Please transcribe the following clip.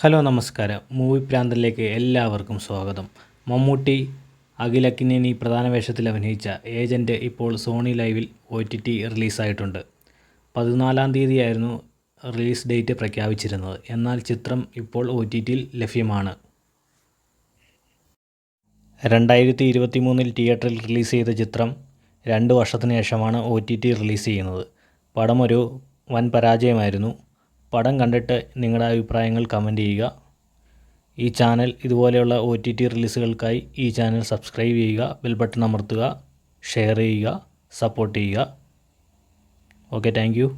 Hello നമസ്കാരം. Movie പ്രാന്തലിലേക്ക് എല്ലാവർക്കും സ്വാഗതം. മമ്മൂട്ടി അഖിൽ അക്കിനേനി പ്രധാന വേഷത്തിൽ അഭിനയിച്ച ഏജൻറ്റ് ഇപ്പോൾ സോണി ലൈവിൽ OTT റിലീസായിട്ടുണ്ട്. 14-ാം തീയതിയായിരുന്നു റിലീസ് ഡേറ്റ് പ്രഖ്യാപിച്ചിരുന്നത്. എന്നാൽ ചിത്രം ഇപ്പോൾ OTTയിൽ ലഭ്യമാണ്. 2023 തിയേറ്ററിൽ റിലീസ് ചെയ്ത ചിത്രം 2 വർഷത്തിന് ശേഷമാണ് OTT റിലീസ് ചെയ്യുന്നത്. പടം ഒരു വൻ പരാജയമായിരുന്നു. പടം കണ്ടിട്ട് നിങ്ങളുടെ അഭിപ്രായങ്ങൾ കമൻറ്റ് ചെയ്യുക. ഈ ചാനൽ ഇതുപോലെയുള്ള OTT റിലീസുകൾക്കായി ഈ ചാനൽ സബ്സ്ക്രൈബ് ചെയ്യുക, ബെൽ ബട്ടൺ അമർത്തുക, ഷെയർ ചെയ്യുക, സപ്പോർട്ട് ചെയ്യുക. Okay, thank you.